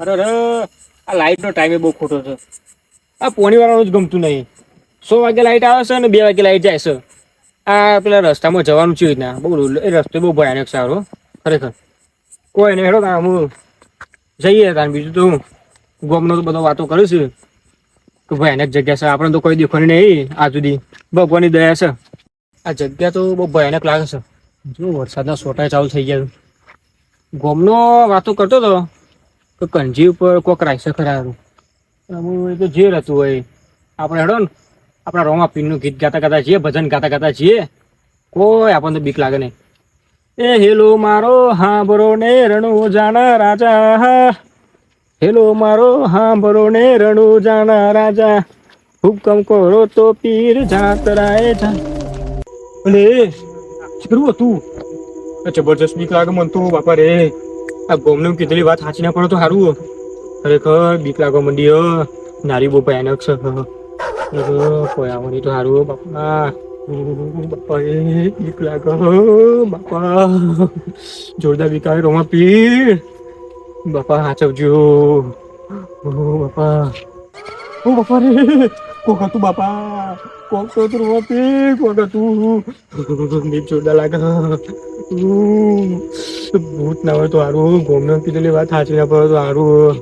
અરે અરે આ લાઈટ નો ટાઈમે બહુ ખોટો છે. આ પોણી વાળાનું જ ગમતું નહીં. 100 વાગે લાઈટ આવે છે ને 2 વાગે લાઈટ જાય છે. આ પેલા રસ્તામાં જવાનું છે ને બહુ એ રસ્તો બહુ ભયાનક સારો ખરેખર. કોઈ નહીં હેડો હું જઈએ તાર બીજું તો ગોમનો તો બધો વાતો કરે છે કે ભયાનક જગ્યા છે. આપણે તો કોઈ દેખવાની નહીં આ સુધી. ભગવાનની દયા છે. આ જગ્યા તો બહુ ભયાનક લાગે છે. જો વરસાદના સોટા ચાલુ થઈ ગયા. ગોમનો વાતો કરતો હતો કે કંજી ઉપર કોક રાખ્યો ખરા. એ તો જે હતું હોય આપણે હેડો ને આપણા રોમા પીરનું ગીત ગાતા ગાતા છીએ, ભજન ગાતા ગાતા છીએ. કોઈ આપણને બીક લાગે નહીં. એ હેલો મારો હાંભરો ને રણુ જાણા રાજા, હેલો મારો હાંભરો ને રણુ જાણા રાજા, હુકમ કરો તો પીર જાતરાએ જા. અલે શું હતું? જબરજસ્ત બીક લાગે મન તો બાપા રે. આ ગોમને કીધેલી વાત સાચી ના પડે તો સારું. ખરેખર બીક લાગવા મંડી. નારી બહુ ભયાનક છે. કોઈ આવવાની તો સારું બાપા. બાપા એ બીક લાગે બાપા. જોરદાર બીક આવે રોમા પીર. બાપા સાચવજો બાપા. ઓ બાપા રે કોક હતું બાપા. કોક તો રોમા પીર કોક હતું. બીક જોરદાર લાગે. ભૂત ના હોય તો સારું. ગોમને કીધેલી વાત સાચી ના પડે તો સારું.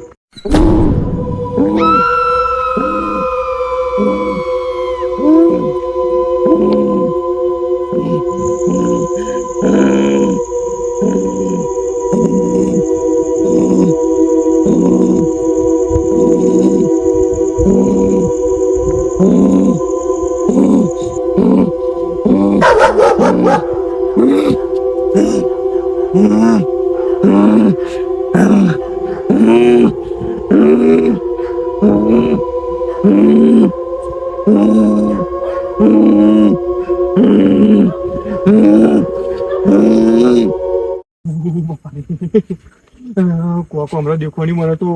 કોક હમણાં દેખવાની મને તો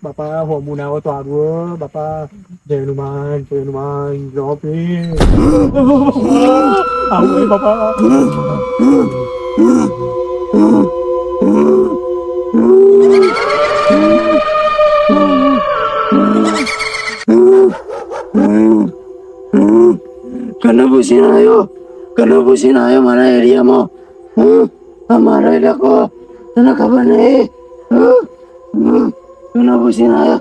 બાપા હોમું ના આવે તો સારું બાપા. જયનુમાન આવું બાપા. કનો પૂછીને આવ્યો મારા એરિયામાં. મારો ઇલાકો તને ખબર નહીં. કનો પૂછીને આવ્યો.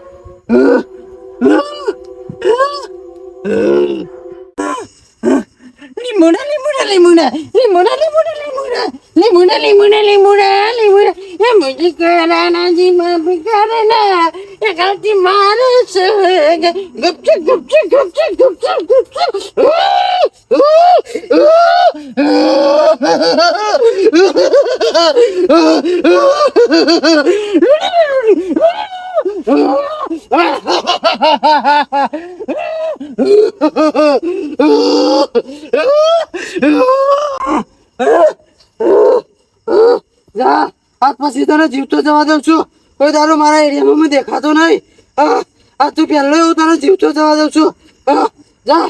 લીમુડા લીમુડા લીમુડા લીમુડા લીમુડા લીમુડા લીમુડા લીમુડા લીમુડા લીમુડા એ મુજી કરાના જી માં બિકારના એ ગલતી મારે છે. ગુપચુપ ગુપચુપ ગુપચુપ ગુપચુપ ગુપચુપ. આજ પછી તને જીવતો જવા દઉં છું. કોઈ તારો મારા એરિયામાં મેં દેખાતો નહીં. આ તું પહેલો એવું તને જીવતો જવા દઉં છું. જા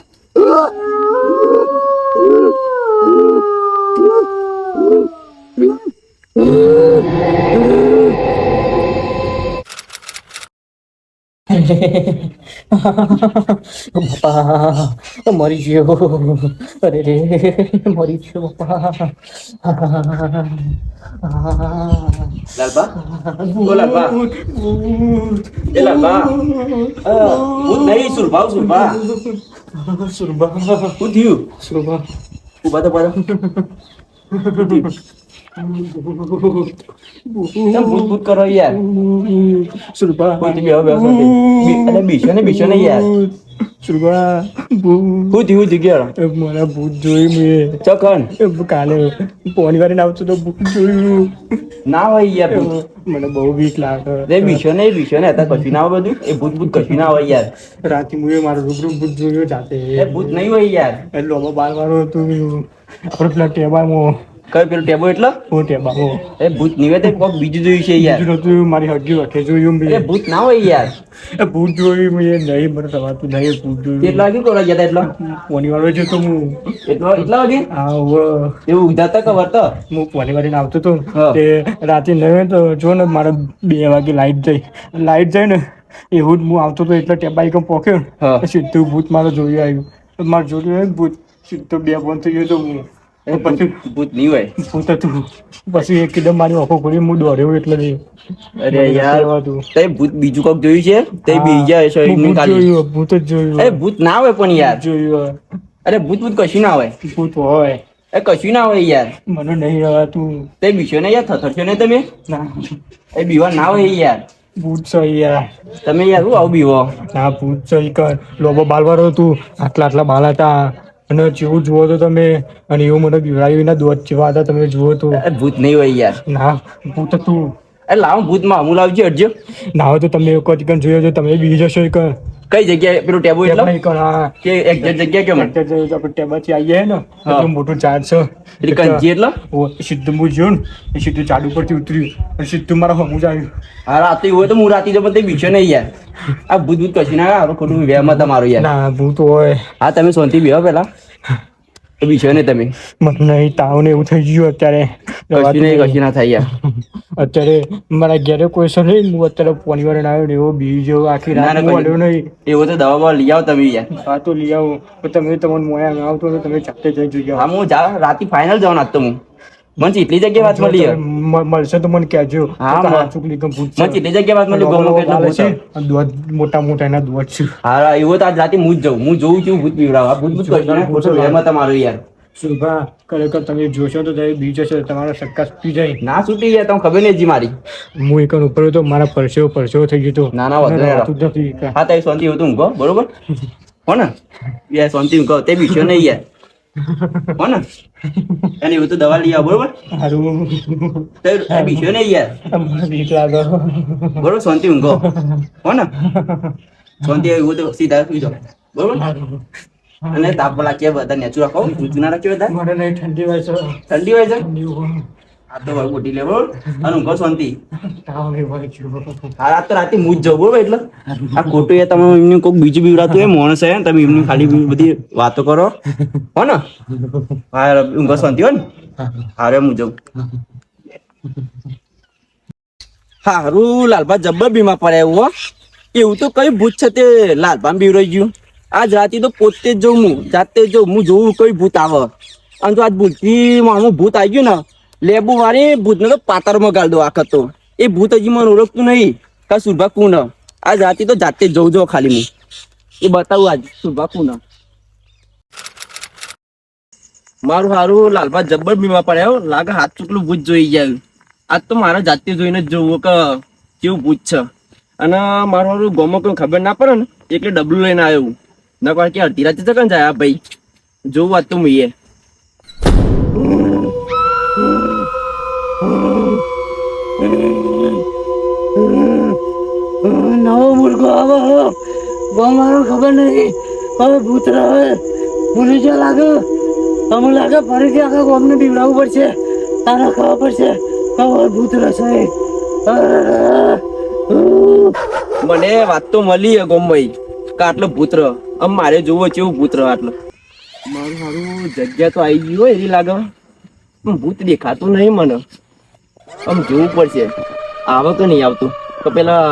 બાપા મરી ગયો. અરે રે મરી ગયો બાપા. લાલબા ઓ લાલબા એ લાલબા હું નહીં સુરભા સુરભા હું થયું સુરભા ઉભા તો પાડો ભૂત કરો યાર. સુરભા કોઈ અને બીસો ને યાર. સુરભા હું થયું જગ્યા મારા ભૂત જોઈ મેં ચકન કાલે પોની વાળી આવતો તો ભૂત જોયું ના હોય યાર. મને બહુ બીક લાગે. બીસો ને હતા કશું ના હોય. બધું એ ભૂત કશું ના હોય યાર. રાતે મુએ મારું રૂબરૂ ભૂત જોયું જાતે. એ ભૂત નહીં હોય યાર. એટલે બાર વાળો હતું આપણે પેલા ટેબામાં કઈ પેલું ટેબો એટલે પોતે બાબો એ ભૂત નિવેદન કોક બીજું જોયું છે યાર. બીજું નતું મારી હગી વખે જોયું એ ભૂત ના હોય યાર. એ ભૂત જોયું મેં નહીં મને તમારું નહીં ભૂત જોયું કેટલા વાગે કોલા ગયા હતા એટલા પોની વાળો છે તો હું એટલા વાગે હા એવું ઉધાતા ખબર તો હું પોની વાળીને આવતો હતો હા. તે રાતે નહીં તો જો ને મારે 2 વાગે લાઈટ જાય ને એવું જ હું આવતો હતો એટલે ટેબાઈ કમ પોક્યો હા. ને સીધું ભૂત મારે જોયું આવ્યું તો મારે જોયું આવ્યું ને ભૂત સીધું 2 બંધ થઈ ગયો તો હું એ પછી ભૂત નહીં હોય. ભૂત હતું પછી એકદમ મારી આંખો ખોલી હું દોડ્યો એટલે નહીં અરે યાર તે ભૂત બીજું કોક જોયું છે તે બીજા હશે એમની ખાલી. ભૂત જ જોયું એ ભૂત ના હોય પણ યાર. જોયું અરે ભૂત કશું ના હોય. ભૂત હોય એ કશું ના હોય યાર. મને નહીં રહેવાતું તે બીજો ને યાર થથરશો ને તમે. ના એ બીવા ના હોય યાર. ભૂત છે યાર તમે યાર હું આવું બીવો. ના ભૂત છે કર લોબો બાલવાળો હતું આટલા બાલ હતા અને જેવું જુઓ તો તમે અને એવું મને બીવડાવી ના દોત જેવા હતા તમે જુઓ તો એ ભૂત નહીં હોય યાર. ના ભૂત હતું એ લાવો ભૂતમાં અમૂલ આવજો અડજો. ના હોય તો તમે એક વખત જોયો તો તમે બી જશો કર કઈ જગ્યાએ પેલું ટેબુ એટલે હા કે એક્ઝેક્ટ જગ્યા કેમ આપણે ટેબાથી આવીએ ને હા. એટલું મોટું ઝાડ છે એટલે કંજી એટલે ઓ સીધું હું જોયું ને એ સીધું ઝાડ ઉપરથી ઉતર્યું અને સીધું મારા હમું જ આવ્યું હા રાતે હોય તો હું રાતે જમા તે બીજો નહીં યાર. આ ભૂત ભૂત કશું ના આવે ખોટું વ્યામાં તમારું યાર. ના ભૂત હોય હા તમે શાંતિ બેહો પેલા તો બીજો નહીં તમે મને નહીં તાવ ને એવું થઈ ગયું અત્યારે કશું ના થાય યાર. અત્યારે મારા ઘરે કોઈ છે નહીં હું અત્યારે પોની વાર આવ્યો ને એવો બી જેવો આખી ના, રાત ના, હું હલ્યો નહીં એવું તો દવા લઈ આવો તમે યાર. હા તો લઈ આવો તો તમે તમને મોયા ના આવતો તો તમે જાતે જઈ જોઈ હા હું રાતે ફાઇનલ જવાનું આજ તો હું. મને એટલી જગ્યાએ વાત મળી યાર. મળશે તો મને કહેજો હા, તો મને- હાચુક લીધું ભૂત મને એટલી જગ્યાએ વાત મળી ગમો કેટલો ભૂત છે. દોધ મોટા મોટા એના દોધ છે હા એવું તો આજ રાતે હું જ જાઉં હું જોઉં છું ભૂત પીવડાવ. આ ભૂત ભૂત કશું ના ખોટો વ્યામાં તમારું યાર. શુભા ખરેખર તમે જોશો તો તમે બી જશો તમારા સક્કા છૂટી જાય ના છૂટી યાર તમને ખબર નહીં હજી મારી. હું એક ઉપર હતો મારા પરસેવો થઈ ગયો ના, ના, વાંધો નહીં. રાતું જ નથી કાંઈ. હા તો શાંતિ હતું ઊંઘો બરોબર હો ને યાર શાંતિ ઊંઘો તે બીજો નહીં યાર હો ને અને એવું તો દવા લઈ આવો બરોબર હારું તે બીજો નહીં યાર મને બીક લાગે બરોબર શાંતિ ઊંઘો હો ને શાંતિ એવું તો સીધા સુઈ જાઓ બરોબર હારું. અને તાપ લાગે બધા નેચું રાખો ઊંચું ના રાખ્યો બધા મને નહીં ઠંડી હોય છે ઠંડી હોય છે ઠંડી હોય. આ તો હવે ગોટી લે બરોબર અને ઊંઘો શાંતિ. તાવ નહીં હોય ગયો. હા રાત તો રાતે હું જ જાઉં બરોબર એટલે આ ખોટું યાર તમે એમનું કોઈક બીજું બીવડાતું હોય માણસ છે તમે એમની ખાલી બધી વાતો કરો હો ને હા ઊંઘો શાંતિ હો ને હારે હું જાઉં. હારું લાલભા જબ્બર બીમાર પડે એવું હો. એવું તો કઈ ભૂત છે તે લાલભા બીવરાઈ ગયું. આજ રાતે તો પોતે જ જઉં હું જાતે જ જાઉં હું જોઉં કઈ ભૂત આવે અને જો આજ ભૂતથી મારું ભૂત આવી ગયું ને લેબુ મારી ભૂતને તો પાતરમાં ગાળ દો આખત તો એ ભૂત હજી મને ઓળખતું નહીં કા સુરભા કુન આજ રાતે તો જાતે જ જઉં જો ખાલી હું એ બતાવું આજ સુરભા કુન મારું હારું લાલભા જબ્બર બીમાર પડ્યો લાગે હાથ ચૂકલું ભૂત જોઈ જાય આજ તો મારે જાતે જોઈને જ જોવું કે કેવું ભૂત છે અને મારું હારું ગોમાં કોઈ ખબર ના પડે ને એટલે ડબલું લઈને આવ્યો ના કારણ કે અડધી રાતે ચકન જાય આ ભાઈ જોવું વાત તો મુઈએ નવો મુર્ગો આવે મારો ખબર નહીં હવે ભૂત રહે ભૂલી જો લાગે અમને લાગે ફરીથી આખા ગામને બીવડાવવું પડશે તારા ખબર પડશે હવે ભૂત રહેશે મને વાત તો મળી ગોમભાઈ કે આટલો ભૂત્ર આમ મારે જોવો કેવું ભૂત્ર આટલો મારું મારું જગ્યા તો આવી ગયું હોય એવી લાગે પણ ભૂત દેખાતું નહીં મને આમ જોવું પડશે આવે કે નહીં આવતું તો પેલા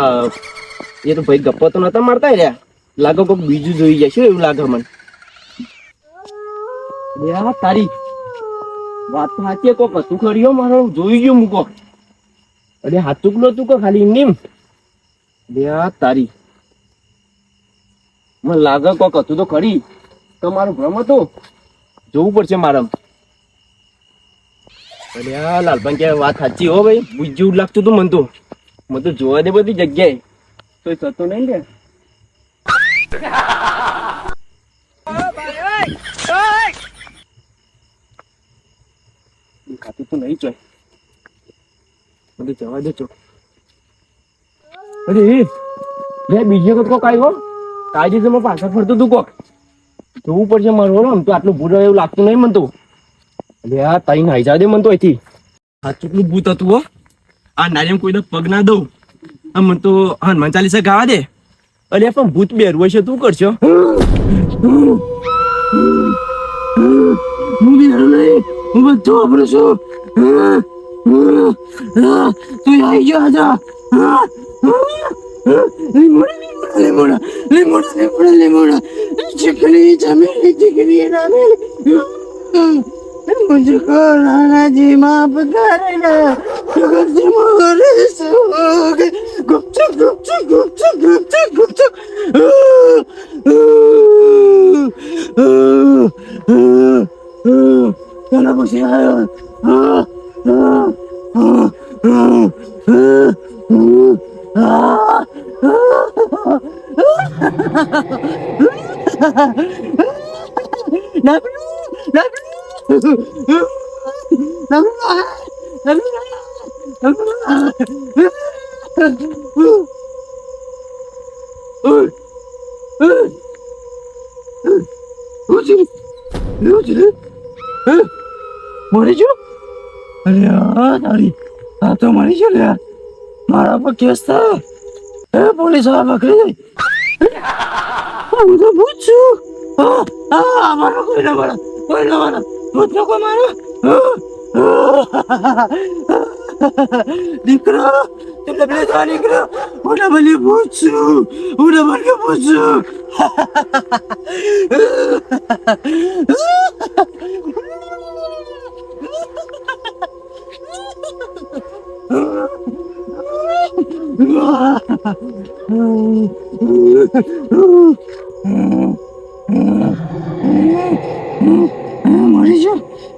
એ તો ભાઈ ગપ્પા તો નતા મારતા રહ્યા લાગે કોઈક બીજું જોઈ જશે એવું લાગે મને યા તારી વાત તો સાચી કોક હતું ખરી હો મારો જોઈ ગયો મૂકો અરે હાથુકલો તું કો ખાલી નીમ યા તારી મને લાગે કોક હતું તો ખરી તો મારું ભ્રમ હતું જોવું પડશે મારે અરે આ લાલભાઈ કે વાત સાચી હો ભાઈ ભૂત જેવું લાગતું તું મને તો જોવા દે બધી જગ્યાએ તો થતું નહીં લે ખાતું તો નહીં ચોય બધું જવા દે ચો અરે બે બીજો કોક આવ્યો કાયદેસરમાં પાછળ ફરતું તું કોક જોવું પડશે મારું આમ તો આટલું ભૂરો એવું લાગતું નહીં મને તો અરે આ તાઈ નાઈ જા દે મન તો અહીંથી. આ ચૂકલું ભૂત હતું હો. આ નારિયેમ કોઈ પગ ના દઉં. આ મને તો હનુમાન ચાલીસા ગાવા દે. અરે પણ ભૂત બેરવું હશે તું કરશો. હું બિહારું નહીં, હું બધું વાપરું છું. તું આવી ગયો આજા. લીમોડા, લીમોડા, લીમોડા, લીમોડા, ચીકણી ચમેલી, ચીકણી રામેલી. मुझको राणा जी माफ करना, जगत से मोरे सोग, गुपचुप गुपचुप गुपचुप गुपचुप गुपचुप. Kenapa sih ayo? Nak મરી જો? અરે તારી આ તો મરી જો લે. મારા પર કેસ થાય. પોલીસ વાળા પકડી જાય. હું તો ભૂત છું. મારો કોઈ ના મારા, કોઈ ના મારા, ભૂત નો કોઈ મારો. દીકરો તું ડબલે જા દીકરો. હું ડબલે ભૂત છું, હું ડબલે ભૂત છું.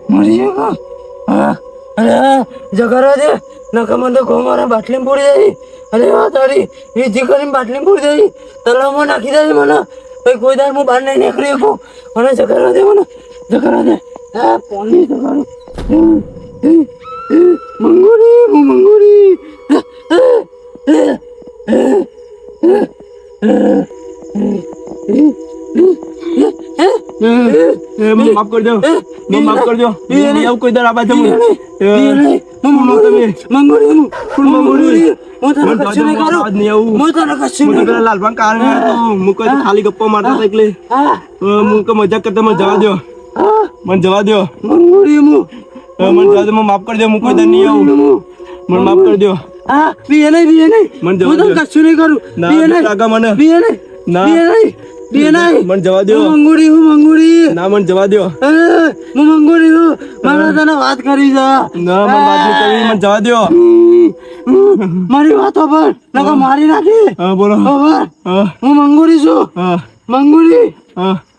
મરી જાઓ. અરે જગાડવા દે. નકા મને તો ગોમારા બાટલી પૂરી જાય. અરે આ તારી વિધિ કરીને બાટલી પૂરી જાય. તલાવમાં નાખી દે મને. ભાઈ કોઈ દાર હું બહાર નહીં નીકળી શકું. મને જગાડવા દે, મને જગાડવા દે. હા પોલીસ જગાડું. મંગોરી, હું મંગોરી. માફ કરજો, માફ કરજો. આવું કોઈ દર આબાદ જમું. ખાલી ગપ્પા મારતા હતા એટલે મજાક કરતા મને જવા દો, મને જવા દો, મને જવા દો. માફ કરજો, હું કોઈ દર નહીં આવું. મને માફ કરજો. મને જવા દો. કશું નહીં કરું. મને મને જવા દો. મંગુડી હું મંગુડી. ના મને જવા દો. હું મંગુડી હું. મારા તને વાત કરી જા. ના મને વાત નહીં કરવી, મને જવા દો. મારી વાતો પર નકા મારી નાખી. હા બોલો. હું મંગુડી છું. મંગુડી.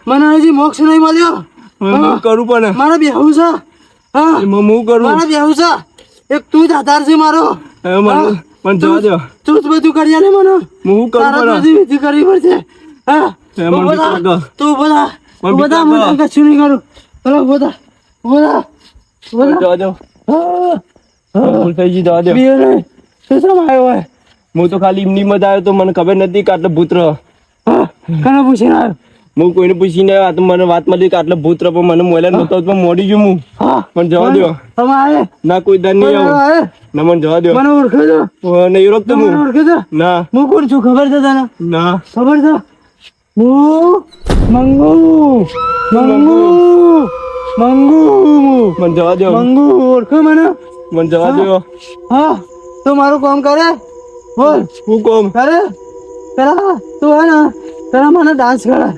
મને હજી મોક્ષ નહીં મળ્યો. હું કરું પણ મારા બેહુ છે. હું કરું. મારા બેહુ છે. એક તું જ આધાર છે મારો. મને જવા દો. તું જ બધું કરી આલે મને. હું કરું તારા પણ બધી વિધિ કરવી પડશે. તું બધા મને કશું નહીં કરું. ચલો બધા જવા દો. ભૂલ થઈ ગઈ, જવા દો. શું આવ્યો હોય? હું તો ખાલી એમની મત આવ્યો તો મને ખબર નથી કે આટલો ભૂત રહ્યો. કને પૂછીને આવ્યો? હું કોઈને પૂછીને આવ્યો. આ તો મને વાત મળી કે આટલો ભૂત રહ્યો, પણ મને મોયલા નતો પણ મોડી ગયું હું. મને જવા દો. તમે આવે ના કોઈ દર નહીં આવું. ના મને જવા દો. મને ઓળખો છો? નહીં ઓળખતો હું. ઓળખો છો? ના હું કોણ છું ખબર છે તને? ના ખબર છે? હું મંગુ. મંગુ મને જવા દો. મંગુ ઓળખો મને? મને જવા દો. હા તું મારું કામ કરે બોલ. હું કોમ કરે પેલા તું હે ને પેલા મને ડાન્સ કરે.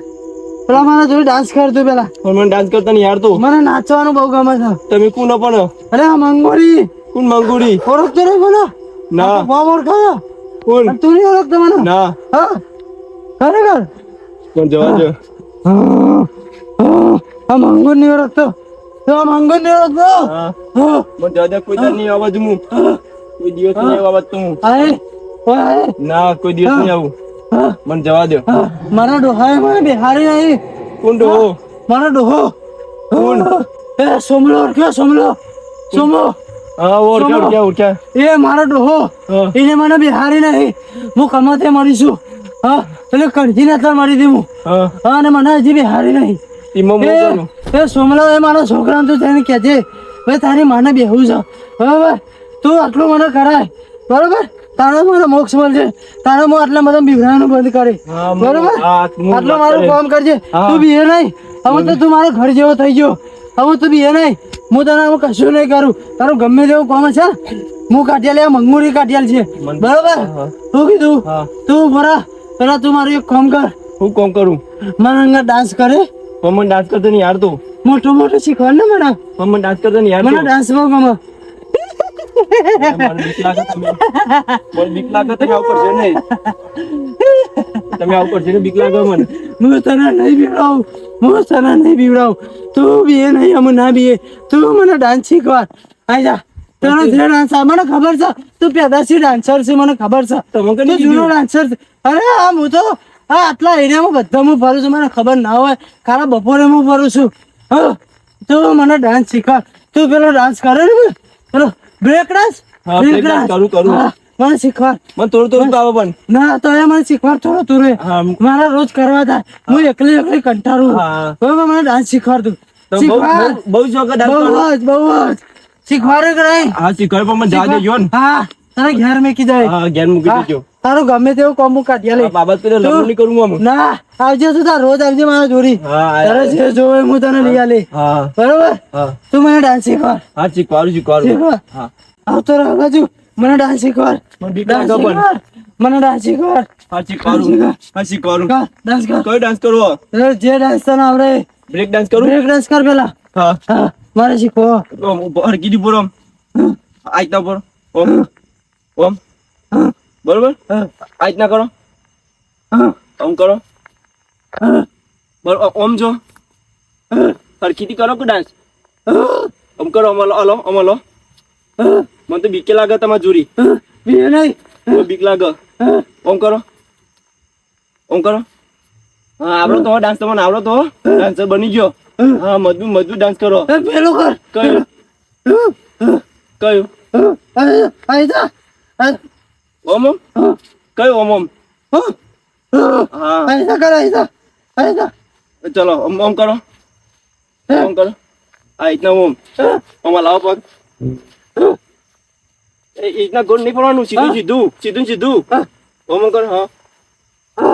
પેલા મારા જોડે ડાન્સ કર તું પેલા. મને ડાન્સ કરતા નહીં યાર. તું મને નાચવાનું બહુ ગમે છે. તમે કોણ પણ? અરે આ મંગોરી. કોણ મંગુડી? ઓળખતો નહીં મને? ના બહુ ઓળખાય. કોણ? તું નહીં ઓળખતો મને? ના હા ખરેખર? મને જવા દો. આ મંગોર નહીં ઓળખતો. તો આ મંગોર નહીં ઓળખતો. મને જવા દો. કોઈ દર નહીં આવવા હું. કોઈ દિવસ નહીં આવવા તું. આય ઓય ના કોઈ દિવસ નહીં આવું. મને જવા દો. મારા ડોહાએ મને બિહારી નહીં. કોણ ડોહો? મારો ડોહો. કોણ? એ સોમલો ઓળખ્યો? સોમલો સોમો. હા ઓળખ્યા. એ મારો ડોહો. એને મને બિહારી નહીં. હું કમાતે મરીશું. હા એટલે કણથી ને મરી દઉં. હા અને મને હજી બિહારી નહીં. એમાં હું કરું. એ સોમલા એ મારા છોકરાને તું જઈને કહેજે ભાઈ તારી માને બેહવું છે બરાબર તું આટલું મને કરાય બરાબર તારો મને મોક્ષ મળશે તારો હું આટલા બધા બીવરાનું બંધ કરે હા, બરાબર હું આટલું વાત મારું કરે. કામ કરજે હા. તું બીએ નહીં હવે તો તું મારો ઘર જેવો થઈ ગયો હવે તું બીએ નહીં હું તને હવે કશું નહીં કરું તારું ગમે તેવું કામ છે હું કાઢ્યા મંગુરી કાઢ્યાલ છે બરાબર હા. શું કીધું હા. તું ભરા પેલા તું મારું એક કામ કર હું કોમ કરું મારા અંગા ડાન્સ કરે પણ મને ડાન્સ કરતો નહીં યાર તું મોટું મોટું શીખવાડ ને મને પણ મને ડાન્સ કરતો નહીં યાર મને તું. ડાન્સ બહુ ગમે મને બીક લાગે તમે બીક લાગે તમે આવું કરશો નહીં તમે આવું કરશો ને બીક લાગે મને હું તને નહીં બીવડાવું હું તને નહીં બીવડાવું તું બીએ નહીં અમે ના બીએ તું મને ડાન્સ શીખવાડ આઈ જા તારો જે ડાન્સ મને ખબર છે તું પેદાશી ડાન્સર છે મને ખબર છે તમે કઈ તું જૂનો ડાન્સર છે અરે આ હું તો આટલા એરિયામાં બધા હું ફરું છું મને ખબર ના હોય ખાલી બપોરે હું ફરું છું હા તું મને ડાન્સ શીખવાડ તું પેલો ડાન્સ કરે ને પેલો બ્રેક ડાન્સ હા, break dance કરું. મને શીખવાડ મને થોડું થોડું આવે પણ ના તો એ મને શીખવાડ થોડો તું રે હા. મારા રોજ કરવા થાય હું એકલી એકલી કંટાળું હા. બરાબર મને ડાન્સ શીખવાડ તું તો શીખવાડ બહુ જ વખત ડાન્સ કરું. બહુ જ શીખવાડે કે નહીં હા શીખવાડ પણ મને જવા દેજો ને હા તારે ઘેર મેકી જાય હા ઘેર મૂકી દેજો તારું ગમે તેવું કોમ કાઢ્યા લે આ બાબત પેલા લગ્ન નહીં કરું હું ના આવજે તું તાર રોજ આવજે મારા જોડી હા તારે જે જોવે હું તને લઈ આલે હા બરોબર હા તું મને ડાન્સ શીખવાડ હા શીખવાડું શીખવાડું શીખવાડ હા આવતો રહ બાજુ મને ડાન્સ શીખવાડ મને બીક ડાન્સ લાગે પણ. શીખવાડ મને ડાન્સ શીખવાડ હા શીખવાડું હા શીખવાડું કર ડાન્સ કર કયો ડાન્સ કરવો જે ડાન્સ તને આવડે બ્રેક ડાન્સ કરું બ્રેક ડાન્સ કર પેલા હા હા મારે શીખવો હરકી દી બોલો આઈતા બોલો ઓમ ઓમ બરોબર આઈતના કરો ઓમ કરો બરોબર ઓમ જો હરખીથી કરો કે ડાન્સ ઓમ કરો અમલો અલો અમલો મને તો બીકે લાગે તમારી જોરી બીએ નહીં મને બીક લાગે ઓમ કરો ઓમ કરો હા આવડો તો ડાન્સ તમને આવડો તો ડાન્સર બની ગયો હા મજબૂત મજબૂત ડાન્સ કરો પેલો કર કયું કયું આઈ જા ઓમ ઓમ કયું ઓમ ઓમ હા આઈ જા કર આઈ જા ચલો ઓમ ઓમ કરો ઓમ કરો આ ઇતના ઓમ ઓમ લાવો પગ એ ઇતના ગોળ નહીં પડવાનું સીધું સીધું સીધું સીધું ઓમ ઓમ કરો હા હા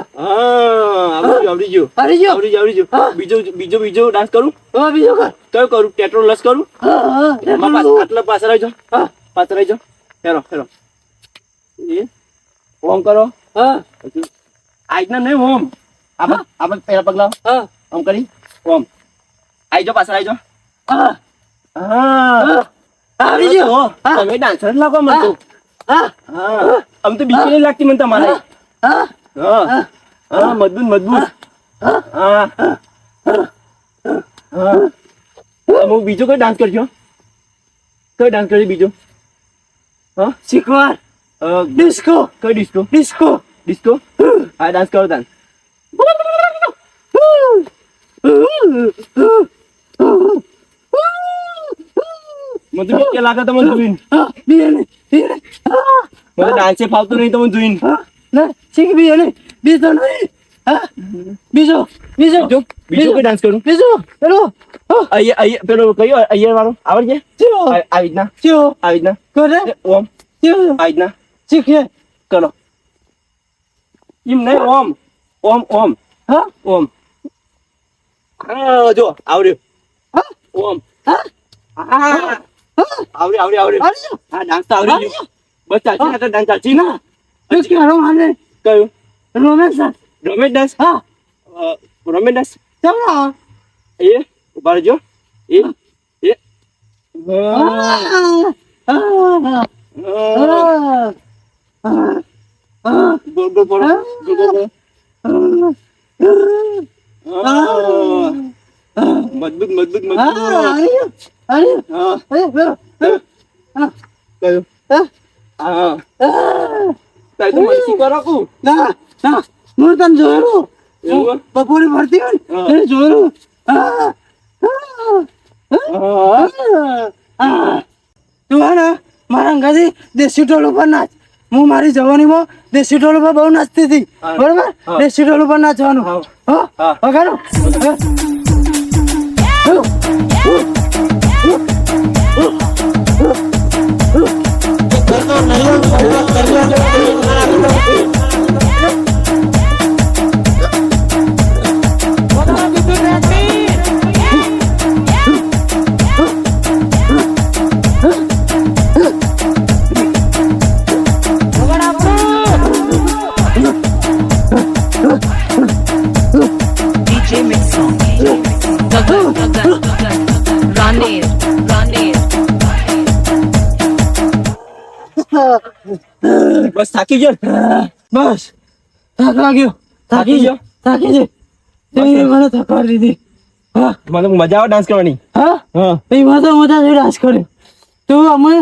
આવડી ગયો આવી ગયો આવડી ગયો બીજો બીજો બીજો ડાન્સ કરું હા બીજો કર કયો કરું ટેટ્રો લસ કરું હા આટલા પાછળ આવી જાઓ પાછળ આવી જાઓ હેરો હેરો એ ઓમ કરો હા આજના નહીં ઓમ આપણે પહેલા પગલા હા ઓમ કરી ઓમ આવી જાઓ પાછળ આવી જાઓ હા હા આવી ગયો તમે ડાન્સર જ લાગો મને તો હા હા આમ તો બીક નહીં લાગતી મને તમારે હા હા હા મજબૂત મજબૂત હા હા હું બીજો કઈ ડાન્સ કરજો કઈ ડાન્સ કરજો બીજો હા શીખવાડ અ, ડિસ્કો કઈ ડિસ્કો ડિસ્કો ડિસ્કો હા ડાન્સ કરો તાન મને તો બીક લાગે તમને જોઈને બીએ નહીં મને ડાન્સે ફાવતું નહીં તમને જોઈને ના શીખ બીએ નહીં બીજો નહીં હા બીજો બીજો બીજો બીજો કઈ ડાન્સ કરું બીજો પેલો અહીંયા અહીંયા પેલો કયો અહીંયા વાળો આવડે ચિયો આવી રીતના ચિયો આવી રીતના કરે ઓમ ચિયો આવી રીતના શીખે કરો એમ નહીં ઓમ ઓમ ઓમ હા ઓમ હા જો આવડ્યો હા ઓમ હા હા આવડ્યો આવડ્યો આવડ્યો આવી ગયો હા ડાન્સ તો આવડી ગયો બસ ચાલશે ને તો ડાન્સ ચાલશે ને તું ક્યારે માને કયું રોમેન્સ રોમેન્ટ ડાન્સ હા રોમેન્ટ ડાન્સ ચાલો એ ઉભા રહેજો એ એ હા ગોળ ગોળ પડો ગોળ ગોળ મજબૂત મજબૂત મજબૂત હા કયું હા તારે તો મને શીખવા રાખું હું તને જોયેલું એવું બપોરે ભરતી હોય ને જોયેલું તું હે ને મારા અંગાથી દેશી ઢોલ ઉપર નાચ હું મારી જવાનીમાં દેશી ઢોલ ઉપર બહુ નાચતી હતી બરોબર દેશી ઢોલ ઉપર નાચવાનું હા. હો વગાડો DJ Mixon. Gagan. Ranir. બસ થાકી ગયો ને? બસ થાક લાગ્યો. થાકી ગયો. થાકી છે તે મને થકાડી દીધી. હા મને મજા આવે ડાન્સ કરવાની. હા હા એ માતા મોટા જોઈ ડાન્સ કર્યો. તું અમે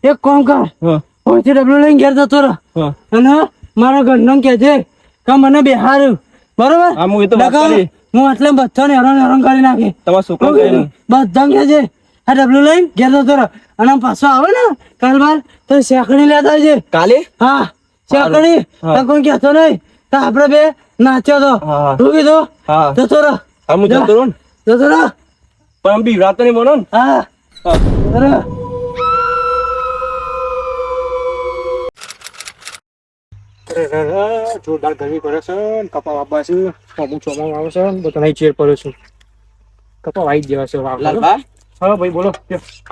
એક કામ કર, હા ઓછી ડબલું લઈને ઘેર જતો રહે હા અને મારા ઘરનો કહેજે કે મને બેહાર્યું. બરોબર? હા, હું એ તો વાત નકર કરી. હું એટલે બધાને હેરાન કરી નાખી. તમારા છોકરા કહેવાનું. બધા કહેજે આ ડબલું લઈને ઘેર જતો રહે અને આમ પાછો આવે ને કાલ બાર તો શેકણી લેતા આવજે. કાલે હા શેકણી. હા. તો કોઈ કહેતો નહીં તો આપણે બે નાચ્યો તો હા. શું કીધું? હા જતો રહે. હા હું જતો રહું ને જતો રહે. પણ આમ બી રાત નહીં બોલો ને. હા હા જતો રહે. જોરદાર ગરમી પડે છે ને કપા વાપવા છે, અમુક ચોમાસું આવે છે ને તો તને ચેર પડ્યો છું. કપા વાઈ જ જેવા છે વાવવા. લાલબા હા ભાઈ બોલો.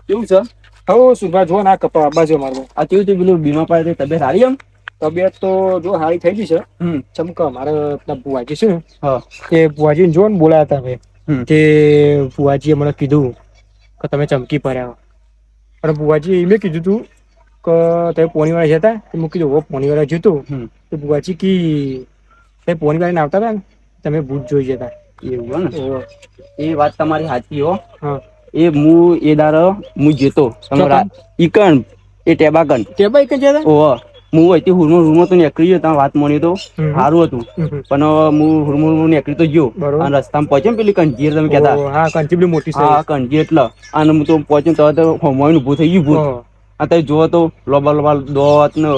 કેવું છે? હવે સુભા જો ને આ કપા વાપવા છે મારે. આ કેવું છે પેલું બીમાર પડે તબિયત સારી એમ? તબિયત તો જો સારી થઈ ગઈ છે. હમ ચમકા મારે પેલા ભુવાજી છે ને હા તે ભુવાજીને જો ને બોલાયા હતા મેં. હમ તે ભુવાજીએ મને કીધું કે તમે ચમકી પડ્યા. અને ભુવાજીએ મેં કીધું તું કે તમે પોણીવાળા જતા તો મેં કીધું હો પોણીવાળા જતું. હમ તો ભુવાજી કી તમે પોણીવાળાને આવતા હતા ને તમે ભૂત જોઈ જતા. એવું ને? ઓહો. એ વાત તમારી સાચી હો. હા એ હું એ દાડો હું જેતો તમારા ઈકણ એ ટેબાકન તે ભાઈ કઈ જતા. ઓહ હું અહીંથી હુરમો તો નીકળી ગયો ત્યાં વાત મળી તો હમ. સારું હતું પણ હું હુરમો નીકળી તો ગયો બરોબર. અને રસ્તામાં પહોંચ્યો ને પેલી કંજીર તમે કહેતા. ઓહો, હા કંચીબલી મોટી છે. હા કંજી એટલે અને હું તો પહોંચ્યો તો હોમવાનું ઊભું થઈ ગયું ભૂત. ઓહો. અત્યારે જોવો તો લોબા લોબા દોત ને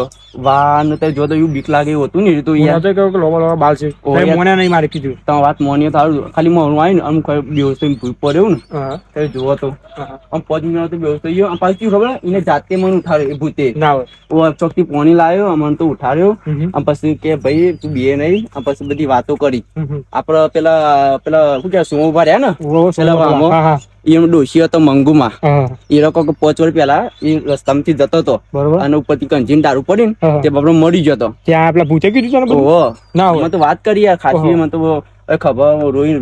વાન અત્યારે જો તો એવું બીક લાગે એવું હતું ને એ તો મને યાર તો કહ્યું કે લોબા લોબા બાલ છે. ઓહો, તમે યાર. મોને નહીં મારે કીધું. તમે વાત મોની તો સારું ખાલી મોનું આવી ને અમુક બેહોશ થઈને ભૂત પડ્યું ને હા ત્યારે જોવો તો હા. આમ 5 મિનિટ તો બેહોશ થઈ ગયો આમ પાછું કેવું ખબર એને જાતે મને ઉઠાડ્યો એ ભૂતે ના હોય. ચોકથી પોણી લાવ્યો અમને તો ઉઠાડ્યો હમ. આમ પછી કે ભાઈ તું બીએ નહીં આમ પછી બધી વાતો કરી હમ. આપડે પેલા પેલા શું કે સુમો ઉભા રહ્યા ને ઓહો, પેલા સોમવાર. વામો હા હા એનો ડોશી હતો મંગુમાં હા એ લોકો 5 વર્ષ પહેલા એ રસ્તામાંથી જતો હતો બરોબર. અને ઉપરથી કંજીને દારૂ પડી ને હા. તે બાપડો મળી ગયો હતો. ત્યાં આપલા ભૂતે કીધું છે ને બધું. ઓહો ના હોય. અમે તો વાત કરી યાર ખાસી ઓહો. મને તો ખબર રોઈ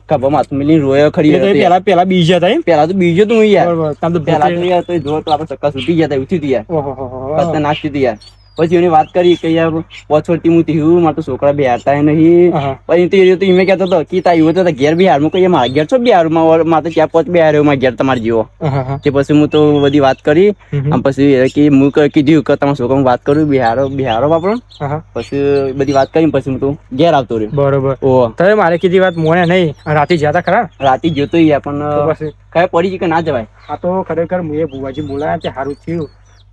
ખબર માથું મિલી રોયો ખરી એ તો હતી. પેલા પેલા બીજા હતા એમ. પેલા તો બીજો તો હું યાર બરોબર. તમે તો પેલા તો ભૂતે. યાર તો જો તો આપણે ચક્કા છૂટી ગયા હતા ઉઠી હતી યાર ઓહો હો હો. પત્તા નાખતી હતી યાર પછી એની વાત કરી કે યાર પોછોડતી હું થયું મારે તો છોકરા બેહારતા નહીં હા. પછી તો એમે કહેતો હતો કે તા એવું તો ઘેર બિહાર માં કહીએ મારા ઘેર છો બિહારમાં મારે તો ક્યાં પોચ બિહાર મારા ઘેર તમારે જેવો હા હા. તે પછી હું તો બધી વાત કરી હમ. આમ પછી કે હું કીધું કે તમારા છોકરા વાત કરું બિહારો બિહારો બાપડો હા હા. પછી બધી વાત કરી પછી હું તો ઘેર આવતો રહ્યો. બરોબર. ઓહો તમે મારે કીધી વાત મોને નહીં રાતે જ્યાં હતા ખરા. રાતે જોતો યાર તો પણ પછી ખબર પડી ગઈ કે ના જવાય. આ તો ખરેખર હું એ ભુવાજી બોલાયા તે સારું થયું.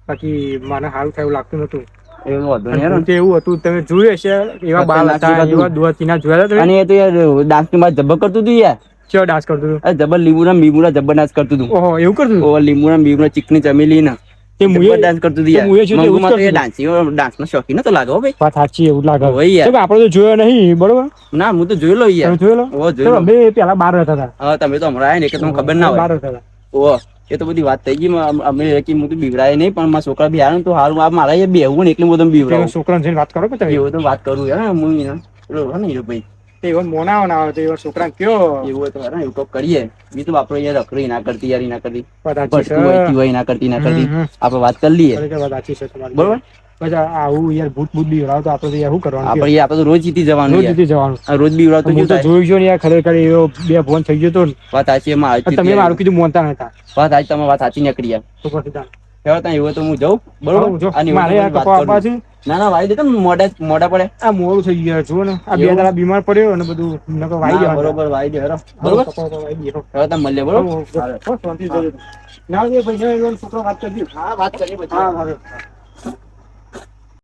બાકી મને સારું થયું લાગતું નતું. એવું વાંધો નહીં અને યાર. ભૂતે એવું હતું તમે જોયું હશે એવા બાલ ખતરનાક હતા જેવા એવા દોતીના જોયા હતા તમે. અને એ તો યાર ડાન્સ ની વાત જબ્બર કરતું હતું યાર. કેવો ડાન્સ કરતું હતું. આ જબ્બર લીંબુના બીબુના જબ્બર ડાન્સ કરતું હતું. ઓહો એવું કરતું હતું. ઓ લીંબુના બીબુના ચીકની ચમેલી ના તે મુએ જબ્બર ડાન્સ કરતું હતું તે મુએ શું યાર. એવું જ મંગુમાં તો એ કરતું ડાન્સ નો શોખીન તો લાગે હો ભાઈ. વાત સાચી એવું લાગે. હોય યાર. કેમ કે આપણે તો જોયો નહીં બરોબર. ના હું તો જોઈ લો યાર. તમે જોયો લો. ઓ જોઈ ચલો, લો. અમે પેલા બહાર રહેતા હતા. હા તમે તો હમણાં આયા ને કે તમને ખબર ના બહાર હોય. રહેતા હતા. ઓ એ તો બધી વાત થઈ ગઈ અમે કે હું તો બીવડાય નહીં પણ મારા છોકરા બી આવ્યા ને તો હારું આ મારા એ બેહવું ને એટલે હું તમે તે બીવડાવું. છોકરાને જઈને વાત કરો કે તમે. એવું તો વાત કરું યાર હું એને પેલો હે ને હીરો ભાઈ તે એવો મોનાવો ના આવે તો એવા છોકરાને કયો. એવું હોય તો યાર એવું તો કરીએ બીજું આપણે યાર રખડી ના કરતી યાર ના કરતી વાત સાચી છે. ભટકું હોય હોય ના કરતી ના કરતી હમ. આપણે વાત કરી લઈએ ખરેખર વાત સાચી છે તમારી. બરોબર. પછી આવું યાર ભૂત ભૂત બીવડાવ તો આપણે તો યાર શું કરવાનું આપણે આપણે તો રોજ જીતી જવાનું રોજ યાર. જીતી જવાનું. આ રોજ બીવડાવ તો હું શું તો થાય? જોયું છે ને યાર ખરેખર એવો બે ફોન થઈ ગયો તો ને. વાત સાચી એમાં અને આવી તમે મારું કીધું મોનતા નતા. વાત સાચી તમે વાત સાચી નીકળી યાર. તો પછી તાન. હવે ત્યાં એવું હોય તો હું જાઉં આવું બરોબર જો. અને મારે યાર કપા આપવા છે. ના ના વાઈ દેતો ને મોઢા મોઢા પડે આ મોડું થઈ ગયું જુઓ ને આ બે એવું? દાડા બીમાર પડ્યો અને બધું નકર વાઈ ના, જવાનું. બરોબર વાઈ દે હેરો બરોબર બરોબર કપા વપા વાઈ દઈએ. હવે તમે મળીએ બરોબર હો, શાંતિ જોજો. ના એ પૈસા છોકરો વાત કરજો. હા વાત કરીએ પછી હા હા